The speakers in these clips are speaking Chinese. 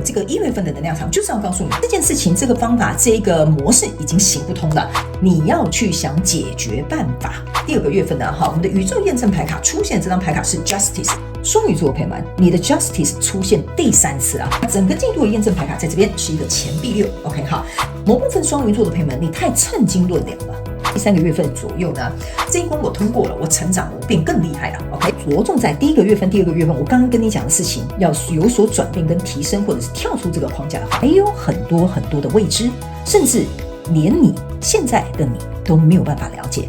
这个1月份的能量场，就是要告诉你这件事情、这个方法、这个模式已经行不通了，你要去想解决办法。第2个月份呢，我们的宇宙验证牌卡出现，这张牌卡是 Justice。双鱼座的朋友们，你的 Justice 出现第3次啊！整个进度的验证牌卡在这边是一个钱币6 ，OK 哈。某部分双鱼座的朋友们，你太称斤论两了。第3个月份左右呢，这一关我通过了，我成长了，我变更厉害了 ，OK。着重在第1个月份、第2个月份，我刚刚跟你讲的事情要有所转变跟提升，或者是跳出这个框架的话，还有很多很多的未知，甚至连你现在的你都没有办法了解。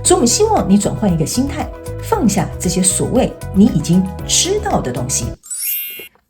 所以我们希望你转换一个心态，放下这些所谓你已经知道的东西。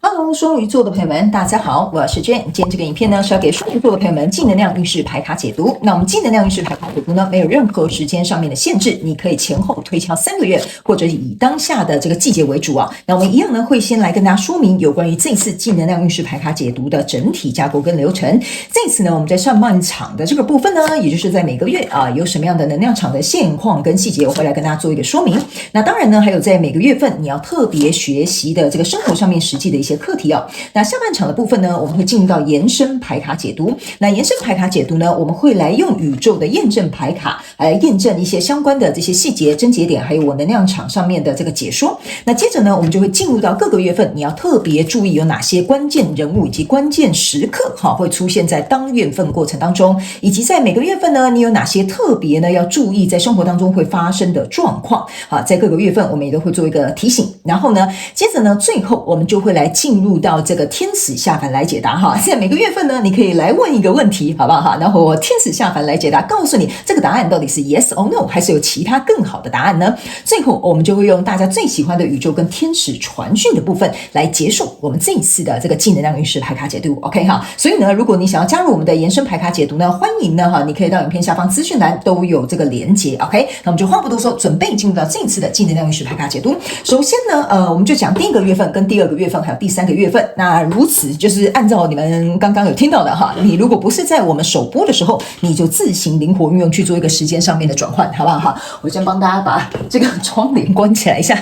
Hello， 双鱼座的朋友们，大家好，我是 Jane。今天这个影片呢是要给双鱼座的朋友们正能量运势牌卡解读。那我们正能量运势牌卡解读呢，没有任何时间上面的限制，你可以前后推敲3个月，或者以当下的这个季节为主啊。那我们一样呢会先来跟大家说明有关于这次正能量运势牌卡解读的整体架构跟流程。这次呢我们在上半场的这个部分呢，也就是在每个月啊有什么样的能量场的现况跟细节，我会来跟大家做一个说明。那当然呢，还有在每个月份你要特别学习的这个生活上面实际的一些课题哦。那下半场的部分呢，我们会进入到延伸牌卡解读。那延伸牌卡解读呢，我们会来用宇宙的验证牌卡来验证一些相关的这些细节、症结点，还有我能量场上面的这个解说。那接着呢，我们就会进入到各个月份，你要特别注意有哪些关键人物以及关键时刻会出现在当月份过程当中，以及在每个月份呢，你有哪些特别呢要注意在生活当中会发生的状况。在各个月份我们也都会做一个提醒。然后呢，接着呢，最后我们就会来进入到这个天使下凡来解答哈。在每个月份呢，你可以来问一个问题，好不好哈？然后我天使下凡来解答，告诉你这个答案到底是 yes or no， 还是有其他更好的答案呢？最后我们就会用大家最喜欢的宇宙跟天使传讯的部分来结束我们这一次的这个正能量运势牌卡解读 ，OK 哈？所以呢，如果你想要加入我们的延伸牌卡解读呢，欢迎呢哈，你可以到影片下方资讯栏都有这个连结 ，OK？ 那我们就话不多说，准备进入到这一次的正能量运势牌卡解读。首先呢，我们就讲第1个月份跟第2个月份还有第3个月份。那如此就是按照你们刚刚有听到的哈，你如果不是在我们首播的时候，你就自行灵活运用去做一个时间上面的转换，好不好哈？我先帮大家把这个窗帘关起来一下，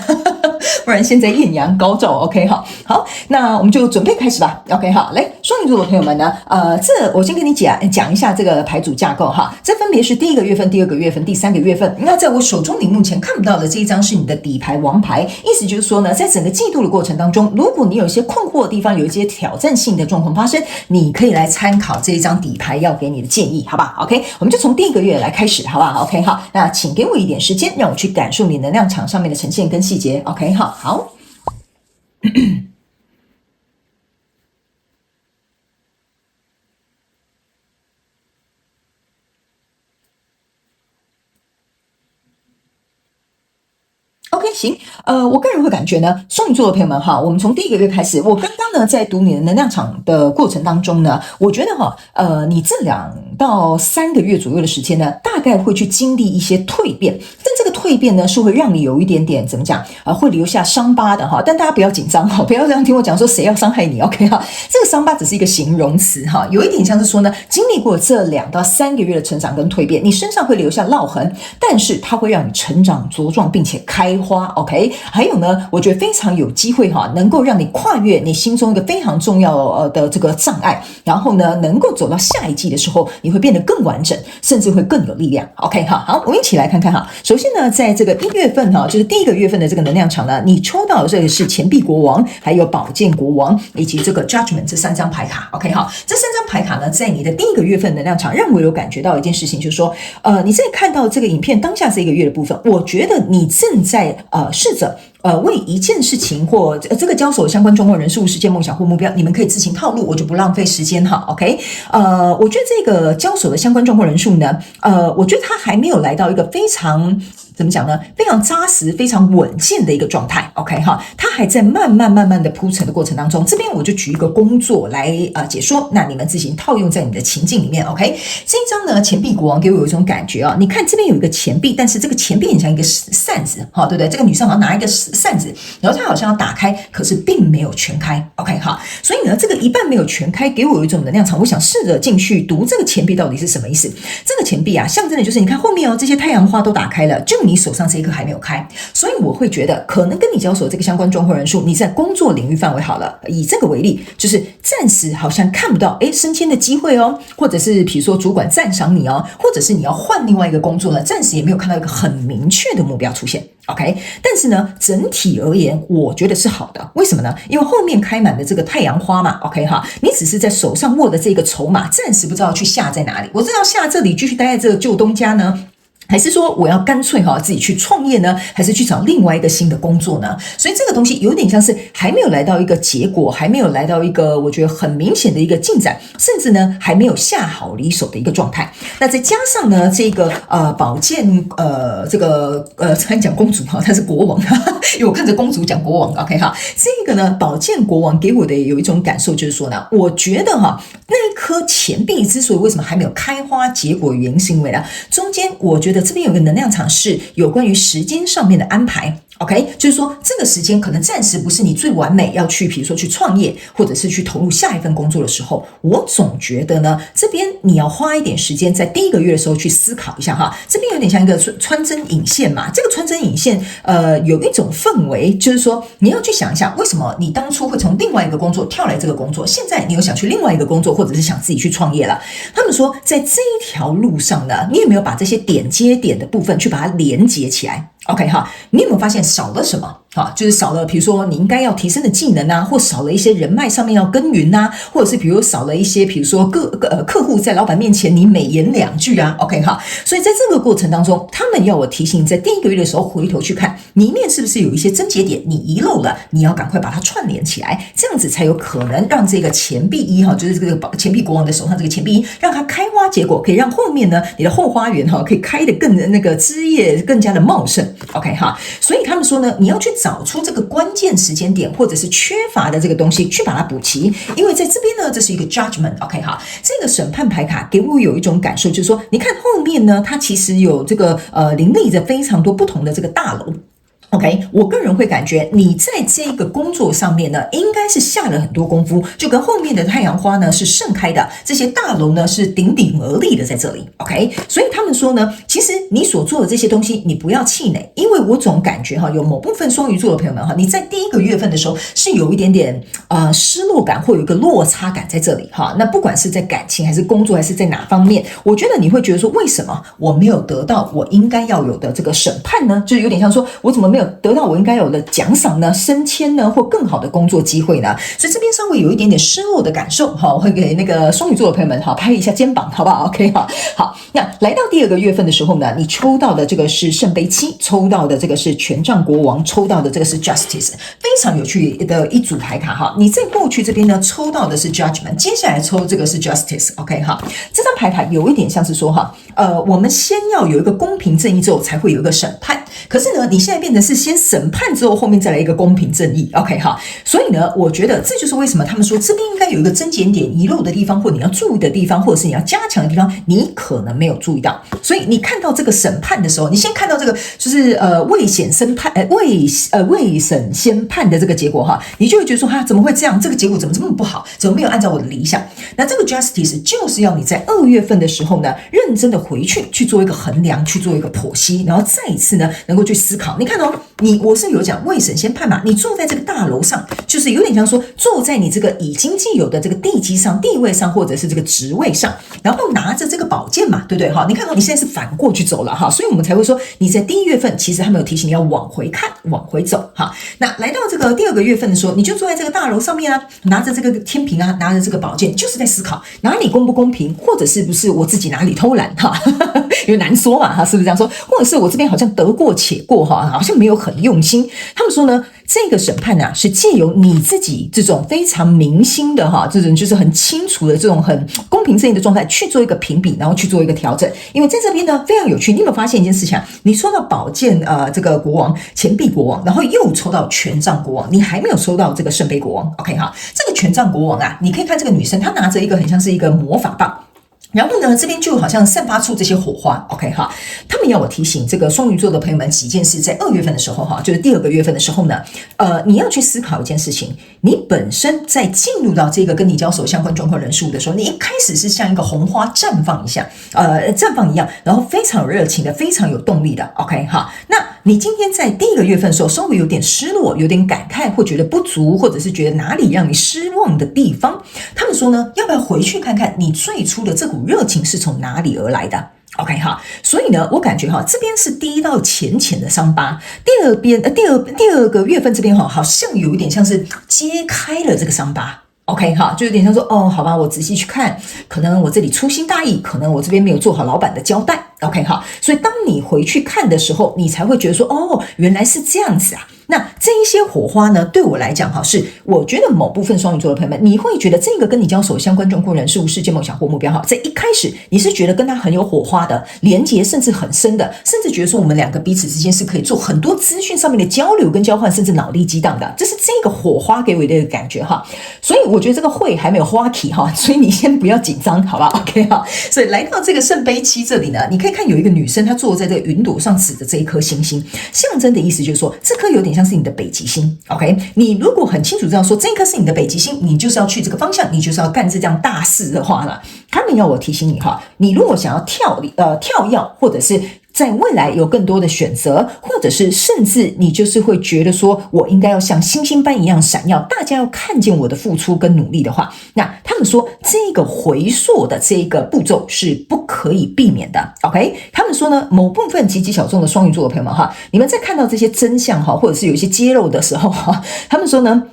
不然现在艳阳高照 ，OK 哈。好，那我们就准备开始吧 ，OK 哈。来，双鱼座的朋友们呢，这我先跟你讲一下这个牌组架构哈。这分别是第1个月份、第2个月份、第3个月份。那在我手中你目前看不到的这一张是你的底牌王牌，意思就是说呢，在整个季度的过程当中，如果你有一些困惑的地方，有一些挑战性的状况发生，你可以来参考这一张底牌要给你的建议，好不好 ？OK， 我们就从第1个月来开始，好不好 ？OK， 好，那请给我一点时间，让我去感受你能量场上面的呈现跟细节。OK， 好。OK， 行，我个人会感觉呢，双鱼座的朋友们哈，我们从第1个月开始，我刚刚呢在读你的能量场的过程当中呢，我觉得哈，你这2到3个月左右的时间呢，大概会去经历一些蜕变，但这个蜕变呢是会让你有一点点怎么讲会留下伤疤的哈，但大家不要紧张哈，不要这样听我讲说谁要伤害你 ，OK 哈，这个伤疤只是一个形容词哈，有一点像是说呢，经历过这2到3个月的成长跟蜕变，你身上会留下烙痕，但是它会让你成长茁壮，并且开花 ，OK， 还有呢，我觉得非常有机会哈，能够让你跨越你心中一个非常重要的这个障碍，然后呢，能够走到下一季的时候，你会变得更完整，甚至会更有力量 ，OK 哈，好，我们一起来看看哈。首先呢，在这个1月份哈，就是第1个月份的这个能量场呢，你抽到的这个是钱币国王，还有宝剑国王以及这个 Judgment 这3张牌卡 ，OK 哈，这3张牌卡呢，在你的第1个月份能量场，让我有感觉到一件事情，就是说，你在看到这个影片当下这个月的部分，我觉得你正在试着为一件事情或这个交手相关状况、人事物、事件、梦想或目标，你们可以自行套路，我就不浪费时间哈。OK， 我觉得这个交手的相关状况人数呢，我觉得它还没有来到一个非常怎么讲呢？非常扎实、非常稳健的一个状态。OK 哈，它还在慢慢的铺陈的过程当中。这边我就举一个工作来解说，那你们自行套用在你的情境里面。OK， 这一张呢，钱币国王给我有一种感觉啊，你看这边有一个钱币，但是这个钱币很像一个扇子，哈，对不对？这个女生好像拿一个扇子，然后她好像要打开，可是并没有全开。OK 哈，所以呢，这个一半没有全开，给我有一种能量场。我想试着进去读这个钱币到底是什么意思。这个钱币啊，象征的就是你看后面哦，这些太阳花都打开了，就你手上这一颗还没有开。所以我会觉得，可能跟你交手这个相关状况人数，你在工作领域范围好了，以这个为例，就是暂时好像看不到升迁的机会哦，或者是比如说主管赞赏你哦，或者是你要换另外一个工作呢，暂时也没有看到一个很明确的目标出现。OK， 但是呢，整体而言，我觉得是好的。为什么呢？因为后面开满的这个太阳花嘛 ，OK 哈，你只是在手上握的这个筹码，暂时不知道去下在哪里。我知道下这里继续待在这个旧东家呢，还是说我要干脆自己去创业呢，还是去找另外一个新的工作呢？所以这个东西有点像是还没有来到一个结果，还没有来到一个我觉得很明显的一个进展，甚至呢还没有下好离手的一个状态。那再加上呢这个宝剑才讲公主他是国王因为我看着公主讲国王 OK 哈，这个呢宝剑国王给我的有一种感受就是说呢，我觉得那一颗钱币之所以为什么还没有开花结果，原因是因为呢中间我觉得这边有个能量场是有关于时间上面的安排。OK， 就是说这个时间可能暂时不是你最完美要去，比如说去创业，或者是去投入下一份工作的时候，我总觉得呢，这边你要花一点时间，在第一个月的时候去思考一下哈。这边有点像一个穿针引线嘛，这个穿针引线，有一种氛围，就是说你要去想一下，为什么你当初会从另外一个工作跳来这个工作，现在你又想去另外一个工作，或者是想自己去创业了。他们说，在这一条路上呢，你有没有把这些点接点的部分去把它连接起来？ OK 哈，你有没有发现少了什么？就是少了，比如说你应该要提升的技能啊，或少了一些人脉上面要耕耘啊，或者是比如少了一些，比如说客户在老板面前你美言两句啊 ，OK 哈，所以在这个过程当中，他们要我提醒，在第一个月的时候回头去看里面是不是有一些症结点你遗漏了，你要赶快把它串联起来，这样子才有可能让这个钱币一就是这个钱币国王的手上这个钱币一，让它开花结果，可以让后面呢你的后花园可以开得更那个枝叶更加的茂盛 ，OK 哈，所以他们说呢，你要去找出这个关键时间点，或者是缺乏的这个东西，去把它补齐。因为在这边呢，这是一个 judgment，OK 哈，这个审判牌卡给我有一种感受，就是说，你看后面呢，它其实有这个林立着非常多不同的这个大楼。OK， 我个人会感觉你在这个工作上面呢，应该是下了很多功夫，就跟后面的太阳花呢是盛开的，这些大楼呢是鼎鼎而立的在这里。OK， 所以他们说呢，其实你所做的这些东西，你不要气馁，因为我总感觉有某部分双鱼座的朋友们你在第一个月份的时候是有一点点失落感，或有一个落差感在这里那不管是在感情还是工作还是在哪方面，我觉得你会觉得说，为什么我没有得到我应该要有的这个审判呢？就是有点像说，我怎么没有得到我应该有的奖赏呢、升迁呢，或更好的工作机会呢？所以这边稍微有一点点失落的感受我会给那个双鱼座的朋友们拍一下肩膀，好不好 ？OK 好，那来到第二个月份的时候呢，你抽到的这个是圣杯七，抽到的这个是权杖国王，抽到的这个是 Justice， 非常有趣的一组牌卡你在过去这边呢抽到的是 Judgment， 接下来抽这个是 Justice，OK 这张牌卡有一点像是说我们先要有一个公平正义之后才会有一个审判，可是呢，你现在变成是先审判之后，后面再来一个公平正义 ，OK 所以呢，我觉得这就是为什么他们说这边应该有一个症结点遗漏的地方，或你要注意的地方，或者是你要加强的地方，你可能没有注意到。所以你看到这个审判的时候，你先看到这个就是未审先判的这个结果你就会觉得说怎么会这样？这个结果怎么这么不好？怎么没有按照我的理想？那这个 Justice 就是要你在2月份的时候呢，认真的回去做一个衡量，去做一个剖析，然后再一次呢能够去思考。你看我是有讲未审先判嘛，你坐在这个大楼上，就是有点像说坐在你这个已经既有的这个地基上、地位上，或者是这个职位上，然后拿着这个宝剑嘛，对不对你看你现在是反过去走了所以我们才会说你在第1月份其实还没有提醒你要往回看、往回走那来到这个第2个月份的时候，你就坐在这个大楼上面拿着这个天平拿着这个宝剑，就是在思考哪里公不公平，或者是不是我自己哪里偷懒因为难说嘛是不是这样说？或者是我这边好像得过且过好像没有很用心。他们说呢，这个审判是借由你自己这种非常明心的这种就是很清楚的这种很公平正义的状态去做一个评比，然后去做一个调整。因为在这边呢非常有趣，你有没有发现一件事情你抽到宝剑这个国王、钱币国王，然后又抽到权杖国王，你还没有抽到这个圣杯国王 OK 这个权杖国王你可以看这个女生她拿着一个很像是一个魔法棒然后呢，这边就好像散发出这些火花 ，OK 哈。他们要我提醒这个双鱼座的朋友们几件事，在2月份的时候哈，就是第2个月份的时候呢，你要去思考一件事情，你本身在进入到这个跟你交手相关状况人事物的时候，你一开始是像一个红花绽放一样，然后非常有热情的，非常有动力的 ，OK 哈。那你今天在第1个月份的时候，稍微有点失落，有点感慨，或觉得不足，或者是觉得哪里让你失望的地方，他们说呢，要不要回去看看你最初的这股热情是从哪里而来的 ？OK 哈，所以呢，我感觉哈，这边是第一道浅浅的伤疤，第二个月份这边哈，好像有一点像是揭开了这个伤疤。OK 哈，就有点像说哦，好吧，我仔细去看，可能我这里粗心大意，可能我这边没有做好老板的交代。OK 哈，所以当你回去看的时候，你才会觉得说哦，原来是这样子啊。那这一些火花呢，对我来讲哈，是我觉得某部分双鱼座的朋友们，你会觉得这个跟你交手相关状况人事物事件梦想或目标哈，在一开始你是觉得跟他很有火花的，连结甚至很深的，甚至觉得说我们两个彼此之间是可以做很多资讯上面的交流跟交换，甚至脑力激荡的，这是这个火花给我的一个感觉哈。所以我觉得这个会还没有花期哈，所以你先不要紧张，好吧 ？OK 哈。所以来到这个圣杯七这里呢，你可以看有一个女生，她坐在这个云朵上，指着这一颗星星，象征的意思就是说，这颗有点像是你的北极星。OK， 你如果很清楚知道说这颗是你的北极星，你就是要去这个方向，你就是要干这样大事的话呢，他们要我提醒你哈，你如果想要跳跃，或者是在未来有更多的选择，或者是甚至你就是会觉得说我应该要像星星般一样闪耀，大家要看见我的付出跟努力的话，那他们说这个回溯的这个步骤是不可以避免的 OK， 他们说呢，某部分极其小众的双鱼座的朋友们哈，你们在看到这些真相哈，或者是有一些揭露的时候哈，他们说呢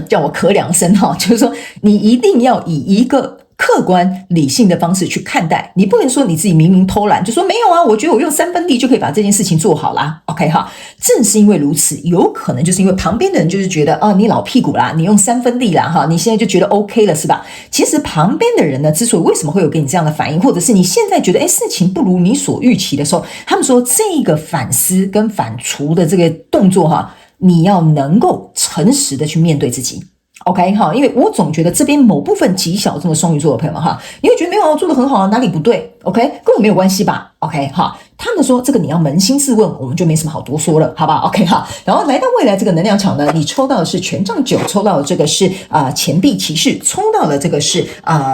叫我咳2声哈，就是说你一定要以一个客观理性的方式去看待，你不能说你自己明明偷懒就说没有啊，我觉得我用3分力就可以把这件事情做好啦 OK 哈，正是因为如此，有可能就是因为旁边的人就是觉得哦，你老屁股啦，你用3分力啦哈，你现在就觉得 OK 了是吧？其实旁边的人呢，之所以为什么会有给你这样的反应，或者是你现在觉得事情不如你所预期的时候，他们说这个反思跟反刍的这个动作哈，你要能够诚实的去面对自己OK 哈，因为我总觉得这边某部分极小众的双鱼座的朋友们哈，你会觉得没有做得很好啊，哪里不对 OK， 跟我没有关系吧 OK 哈，他们说这个你要扪心自问，我们就没什么好多说了，好吧 OK 哈。然后来到未来这个能量场呢，你抽到的是权杖9，抽到的这个是钱币骑士，抽到了这个是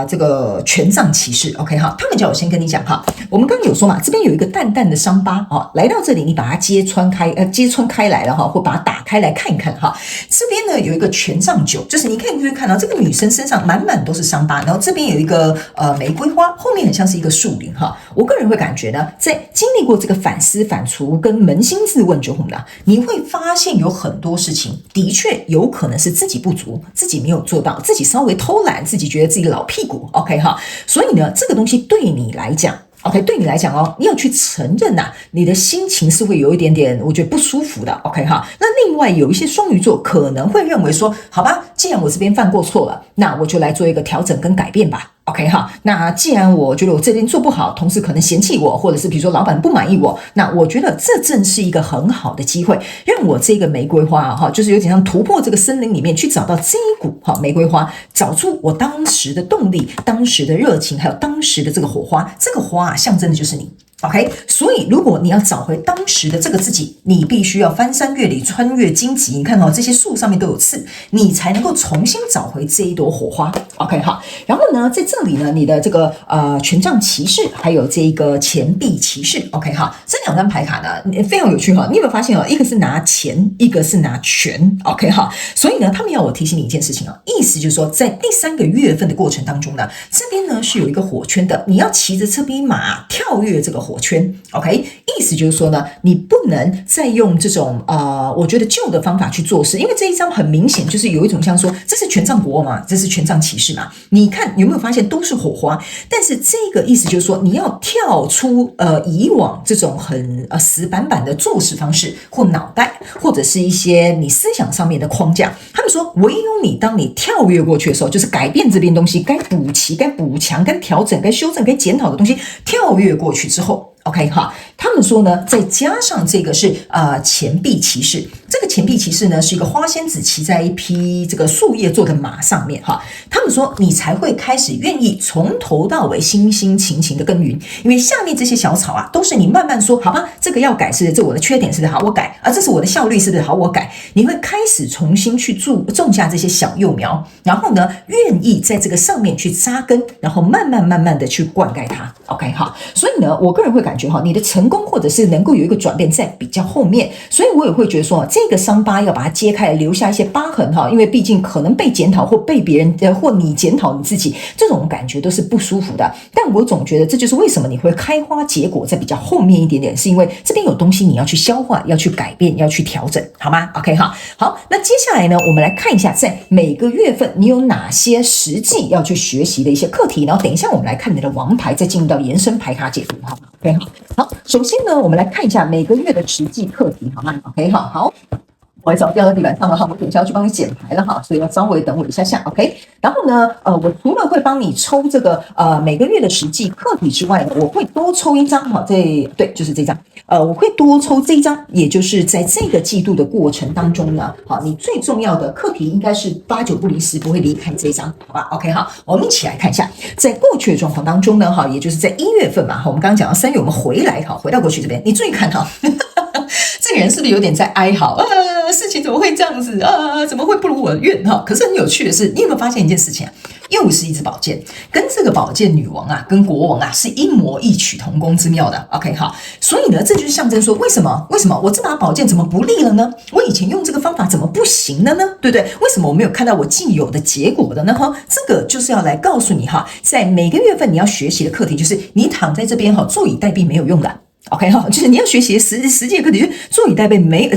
这个权杖骑士 OK 哈。他们叫我先跟你讲哈，我们刚刚有说嘛，这边有一个淡淡的伤疤哈，来到这里你把它揭穿开来了哈，或把它打开来看一看哈。这边呢有一个权杖9，就是你可以看到这个女生身上满满都是伤疤，然后这边有一个玫瑰花，后面很像是一个树林哈。我个人会感觉呢，在经历过这个反思反刍跟扪心自问之后呢，你会发现有很多事情的确有可能是自己不足，自己没有做到，自己稍微偷懒，自己觉得自己老屁股 OK 哈。所以呢，这个东西对你来讲OK， 对你来讲哦，你要去承认你的心情是会有一点点，我觉得不舒服的 OK 哈。那另外有一些双鱼座可能会认为说，好吧，既然我这边犯过错了，那我就来做一个调整跟改变吧。OK 哈，那既然我觉得我这边做不好，同事可能嫌弃我，或者是比如说老板不满意我，那我觉得这正是一个很好的机会，让我这个玫瑰花哈，就是有点像突破这个森林里面去找到这一股玫瑰花，找出我当时的动力、当时的热情，还有当时的这个火花，这个花象征的就是你。OK， 所以如果你要找回当时的这个自己，你必须要翻山越岭，穿越荆棘。你看这些树上面都有刺，你才能够重新找回这一朵火花。OK 好，然后呢，在这里呢，你的这个权杖骑士，还有这个钱币骑士 ，OK 哈，这2张牌卡呢非常有趣哈。你有没有发现一个是拿钱，一个是拿权 ，OK 哈。所以呢，他们要我提醒你一件事情意思就是说，在第3个月份的过程当中呢，这边呢是有一个火圈的，你要骑着这匹马跳跃这个火圈 ，OK， 意思就是说呢，你不能再用这种我觉得旧的方法去做事，因为这一张很明显就是有一种像说，这是权杖国嘛，这是权杖骑士嘛，你看有没有发现都是火花？但是这个意思就是说，你要跳出以往这种很死板板的做事方式或脑袋，或者是一些你思想上面的框架。他们说，唯有你当你跳跃过去的时候，就是改变这边东西，该补齐、该补强、该调整、该修正、该检讨的东西，跳跃过去之后。OK 哈，他们说呢，再加上这个是钱币骑士，这这个钱币骑士呢是一个花仙子骑在一匹这个树叶做的马上面哈。他们说你才会开始愿意从头到尾辛辛勤勤的耕耘，因为下面这些小草啊都是你慢慢说好吧，这个要改是这我的缺点是好我改啊，这是我的效率是好我改，你会开始重新去种下这些小幼苗，然后呢愿意在这个上面去扎根，然后慢慢的去灌溉它。OK 好，所以呢我个人会感觉哈，你的成功或者是能够有一个转变在比较后面，所以我也会觉得说这个伤疤要把它揭开，留下一些疤痕哈，因为毕竟可能被检讨或被别人或你检讨你自己，这种感觉都是不舒服的。但我总觉得这就是为什么你会开花结果在比较后面一点点，是因为这边有东西你要去消化，要去改变，要去调整，好吗 ？OK 哈，好，那接下来呢，我们来看一下在每个月份你有哪些实际要去学习的一些课题，然后等一下我们来看你的王牌，再进入到延伸牌卡解读，好吗 ？OK 好，首先呢，我们来看一下每个月的实际课题，好吗 ？OK 好。不好意思，我掉到地板上了哈，我等一下要去帮你剪牌了哈，所以要稍微等我一下下 ，OK。然后呢，我除了会帮你抽这个每个月的实际课题之外呢，我会多抽一张哈，对，就是这张，我会多抽这一张，也就是在这个季度的过程当中呢，好，你最重要的课题应该是8、9不离10，不会离开这一张，好吧 ？OK 哈，我们一起来看一下，在过去的状况当中呢，哈，也就是在1月份嘛，哈，我们刚刚讲到3月，我们回来哈，回到过去这边，你注意看哈。这个人是不是有点在哀嚎事情怎么会这样子怎么会不如我的愿哈？可是很有趣的是，你有没有发现一件事情啊？又是一支宝剑，跟这个宝剑女王啊，跟国王啊是一模异曲同工之妙的。OK 好，所以呢，这就是象征说，为什么我这把宝剑怎么不利了呢？我以前用这个方法怎么不行了呢？对不对？为什么我没有看到我既有的结果的呢？哈，这个就是要来告诉你哈，在每个月份你要学习的课题，就是你躺在这边哈，坐以待毙没有用的。OK 哈，就是你要学习实际的课题，就是坐以待毙没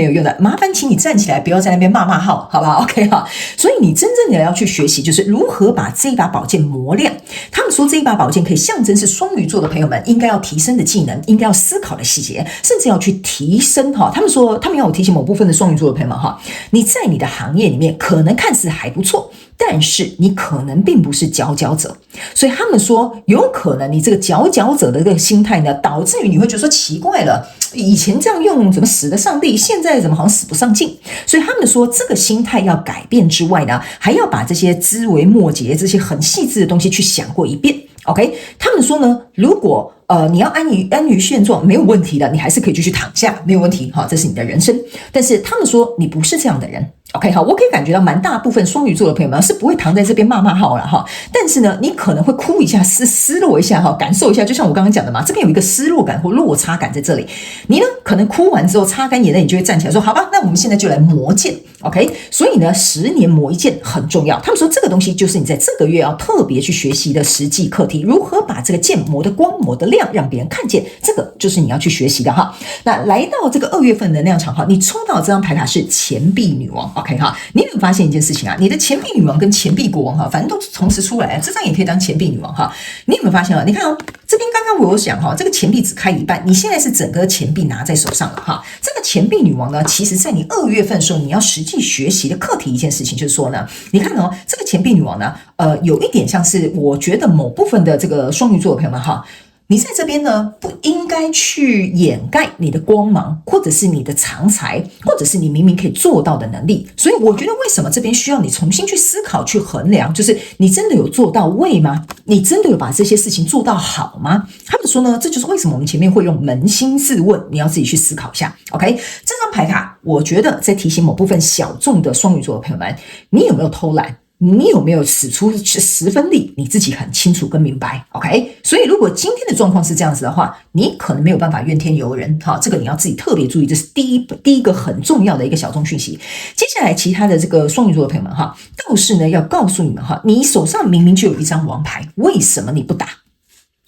有用的，麻烦请你站起来，不要在那边骂号，好不好 ？OK 哈，所以你真正的要去学习，就是如何把这一把宝剑磨亮。他们说这一把宝剑可以象征是双鱼座的朋友们应该要提升的技能，应该要思考的细节，甚至要去提升哈。他们说他们要有提醒某部分的双鱼座的朋友们哈，你在你的行业里面可能看似还不错。但是你可能并不是佼佼者，所以他们说有可能你这个佼佼者的这个心态呢，导致于你会觉得说奇怪了，以前这样用怎么使得上力，现在怎么好像使不上劲？所以他们说这个心态要改变之外呢，还要把这些枝微末节、这些很细致的东西去想过一遍。OK， 他们说呢，如果你要安于现状没有问题的，你还是可以继续躺下，没有问题哈，这是你的人生。但是他们说你不是这样的人。OK 好，我可以感觉到蛮大部分双鱼座的朋友们是不会躺在这边骂号了哈，但是呢，你可能会哭一下，失落一下哈，感受一下，就像我刚刚讲的嘛，这边有一个失落感或落差感在这里，你呢可能哭完之后擦干眼泪，你就会站起来说，好吧，那我们现在就来磨剑。OK， 所以呢，10年磨一剑很重要。他们说这个东西就是你在这个月要特别去学习的实际课题，如何把这个剑磨得光、磨得亮，让别人看见，这个就是你要去学习的哈。那来到这个2月份能量场哈，你抽到这张牌卡是钱币女王。OK 哈，你有没有发现一件事情啊？你的钱币女王跟钱币国王哈，反正都同时出来，这张也可以当钱币女王哈。你有没有发现啊？你看哦，这边刚刚我有讲哈，这个钱币只开一半，你现在是整个钱币拿在手上了哈。这个钱币女王呢，其实在你2月份的时候，你要实际学习的课题一件事情，就是说呢，你看哦，这个钱币女王呢，有一点像是我觉得某部分的这个双鱼座的朋友们哈。你在这边呢，不应该去掩盖你的光芒，或者是你的长才，或者是你明明可以做到的能力。所以我觉得为什么这边需要你重新去思考、去衡量，就是你真的有做到位吗？你真的有把这些事情做到好吗？他们说呢，这就是为什么我们前面会用扪心自问，你要自己去思考一下。OK， 这张牌卡，我觉得在提醒某部分小众的双鱼座的朋友们，你有没有偷懒？你有没有使出10分力？你自己很清楚跟明白 ，OK？ 所以如果今天的状况是这样子的话，你可能没有办法怨天尤人，好，这个你要自己特别注意，这是第一个很重要的一个小众讯息。接下来其他的这个双鱼座的朋友们哈，倒是呢要告诉你们哈，你手上明明就有一张王牌，为什么你不打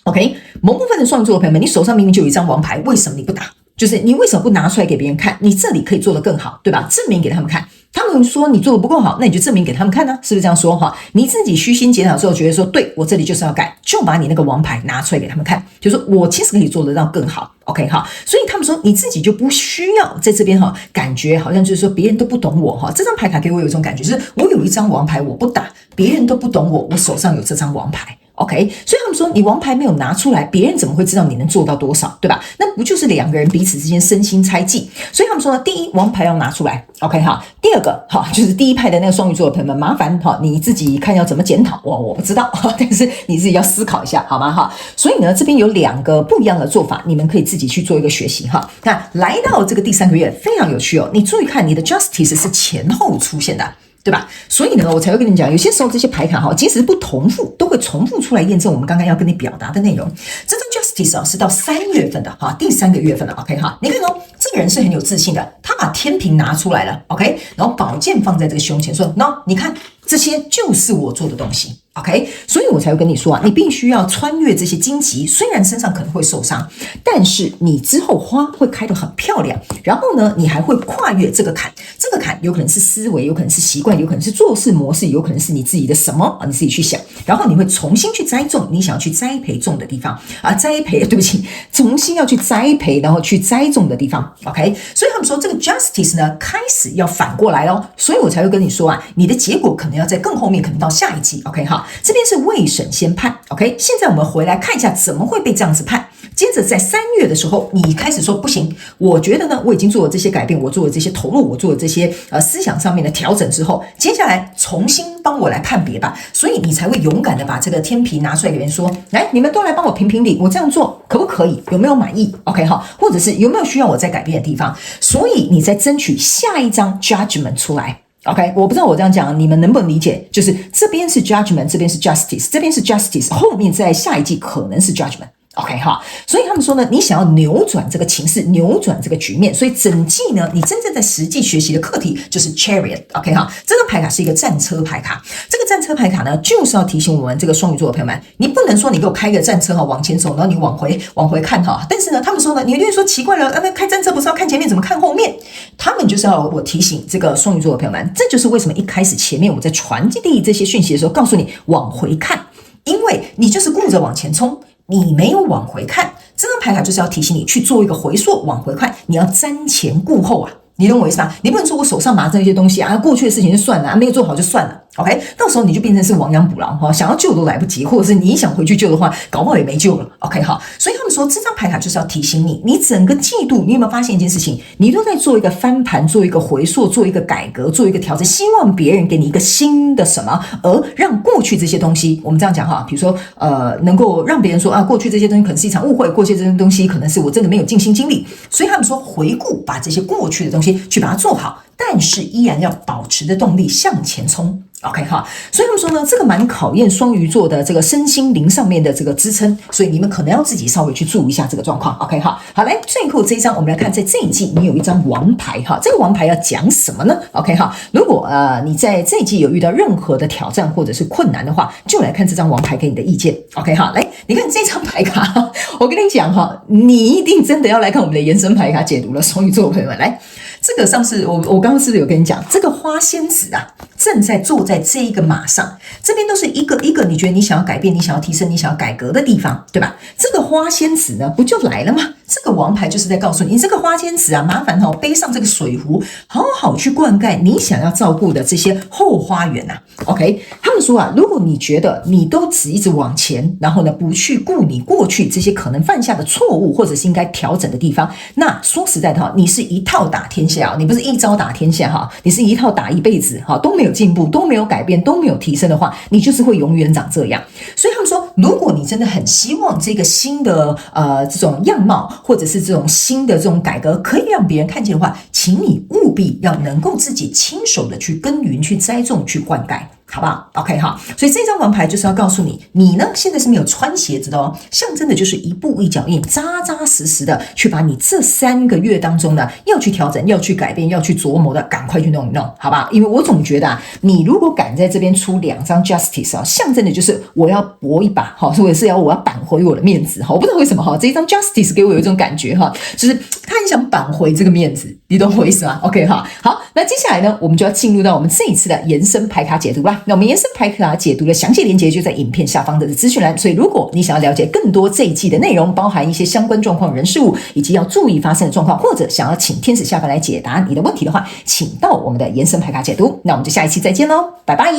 ？OK？ 某部分的双鱼座的朋友们，你手上明明就有一张王牌，为什么你不打？就是你为什么不拿出来给别人看？你这里可以做得更好，对吧？证明给他们看。他们说你做的不够好，那你就证明给他们看呢，是不是这样说哈？你自己虚心检讨之后，觉得说对我这里就是要改，就把你那个王牌拿出来给他们看，就说我其实可以做得到更好 ，OK 哈？所以他们说你自己就不需要在这边哈，感觉好像就是说别人都不懂我哈。这张牌卡给我有一种感觉，就是我有一张王牌我不打，别人都不懂我，我手上有这张王牌。OK， 所以他们说你王牌没有拿出来，别人怎么会知道你能做到多少，对吧？那不就是两个人彼此之间身心猜忌？所以他们说呢，第一，王牌要拿出来 ，OK 哈。第二个哈，就是第一派的那个双鱼座的朋友们，麻烦哈你自己看要怎么检讨，我不知道，但是你自己要思考一下，好吗哈？所以呢，这边有2个不一样的做法，你们可以自己去做一个学习哈。那来到这个第3个月，非常有趣哦，你注意看，你的 Justice 是前后出现的。对吧？所以呢，我才会跟你讲，有些时候这些牌卡哈，即使不重复，都会重复出来验证我们刚刚要跟你表达的内容。这张 Justice 是到3月份的哈，第3个月份了 ，OK 哈。你看哦，这个人是很有自信的，他把天平拿出来了 ，OK， 然后宝剑放在这个胸前，说 ，No， 你看这些就是我做的东西。OK， 所以我才会跟你说啊，你必须要穿越这些荆棘，虽然身上可能会受伤，但是你之后花会开得很漂亮。然后呢，你还会跨越这个坎，这个坎有可能是思维，有可能是习惯，有可能是做事模式，有可能是你自己的什么啊，你自己去想。然后你会重新去栽种你想要去栽培种的地方啊，对不起，重新要去栽培，然后去栽种的地方。OK， 所以他们说这个 Justice 呢，开始要反过来咯，所以我才会跟你说啊，你的结果可能要在更后面，可能到下一季。OK 哈。这边是未审先判 ，OK。现在我们回来看一下怎么会被这样子判。接着在3月的时候，你开始说不行，我觉得呢，我已经做了这些改变，我做了这些投入，我做了这些思想上面的调整之后，接下来重新帮我来判别吧。所以你才会勇敢的把这个天平拿出来给人说，来，你们都来帮我评评理，我这样做可不可以？有没有满意 ？OK 哈，或者是有没有需要我再改变的地方？所以你在争取下一张 Judgment 出来。OK， 我不知道我这样讲你们能不能理解，就是这边是 judgment， 这边是 justice， 这边是 justice， 后面在下一季可能是 judgment。OK 哈，所以他们说呢，你想要扭转这个情势，扭转这个局面，所以整季呢，你真正在实际学习的课题就是 Chariot。OK 哈，这张牌卡是一个战车牌卡，这个战车牌卡呢，就是要提醒我们这个双鱼座的朋友们，你不能说你给我开个战车哈，往前走，然后你往回看哈。但是呢，他们说呢，你一定会说奇怪了，那开战车不是要看前面，怎么看后面？他们就是要我提醒这个双鱼座的朋友们，这就是为什么一开始前面我在传递这些讯息的时候，告诉你往回看，因为你就是顾着往前冲。你没有往回看，这张牌卡就是要提醒你去做一个回溯，往回看，你要瞻前顾后啊，你懂我意思吗？你不能说我手上拿着那些东西啊，过去的事情就算了，没有做好就算了。OK， 到时候你就变成是亡羊补牢哈，想要救都来不及，或者是你想回去救的话，搞不好也没救了。OK 好，所以他们说这张牌卡就是要提醒你，你整个季度你有没有发现一件事情？你都在做一个翻盘，做一个回溯，做一个改革，做一个调整，希望别人给你一个新的什么，而让过去这些东西，我们这样讲哈，比如说能够让别人说啊，过去这些东西可能是一场误会，过去这些东西可能是我真的没有尽心尽力，所以他们说回顾，把这些过去的东西去把它做好，但是依然要保持着动力向前冲。OK 哈，所以他们说呢，这个蛮考验双鱼座的这个身心灵上面的这个支撑，所以你们可能要自己稍微去注意一下这个状况。OK 哈，好，来最后这一张，我们来看在这一季你有一张王牌哈，这个王牌要讲什么呢 ？OK 哈，如果你在这一季有遇到任何的挑战或者是困难的话，就来看这张王牌给你的意见。OK 哈，来你看这张牌卡，我跟你讲哈，你一定真的要来看我们的延伸牌卡解读了，双鱼座的朋友们来。这个上次我刚刚是不是有跟你讲，这个花仙子啊，正在坐在这一个马上，这边都是一个一个你觉得你想要改变、你想要提升、你想要改革的地方，对吧？这个花仙子呢，不就来了吗？这个王牌就是在告诉你，你这个花仙子啊，麻烦背上这个水壶，好好去灌溉你想要照顾的这些后花园啊。OK， 他们说啊，如果你觉得你都只一直往前，然后呢不去顾你过去这些可能犯下的错误，或者是应该调整的地方，那说实在的哈，你是一套打天下，你不是一招打天下哈，你是一套打一辈子哈，都没有进步，都没有改变，都没有提升的话，你就是会永远长这样。所以他们说，如果你真的很希望这个新的这种样貌，或者是这种新的这种改革可以让别人看见的话，请你务必要能够自己亲手的去耕耘、去栽种、去灌溉。好不好 ？OK 哈，所以这张王牌就是要告诉你，你呢现在是没有穿鞋子的哦，象征的就是一步一脚印，扎扎实实的去把你这3个月当中呢要去调整、要去改变、要去琢磨的，赶快去弄一弄，好吧？因为我总觉得啊，你如果敢在这边出2张 Justice 啊，象征的就是我要搏一把哈，或者是我要扳回我的面子哈。我不知道为什么哈，这一张 Justice 给我有一种感觉哈，就是他很想扳回这个面子，你懂我意思吗 ？OK 哈，好，那接下来呢，我们就要进入到我们这一次的延伸牌卡解读啦。那我们延伸牌卡解读的详细连结就在影片下方的资讯栏，所以如果你想要了解更多这一季的内容，包含一些相关状况、人事物以及要注意发生的状况，或者想要请天使下凡来解答你的问题的话，请到我们的延伸牌卡解读。那我们就下一期再见喽，拜拜。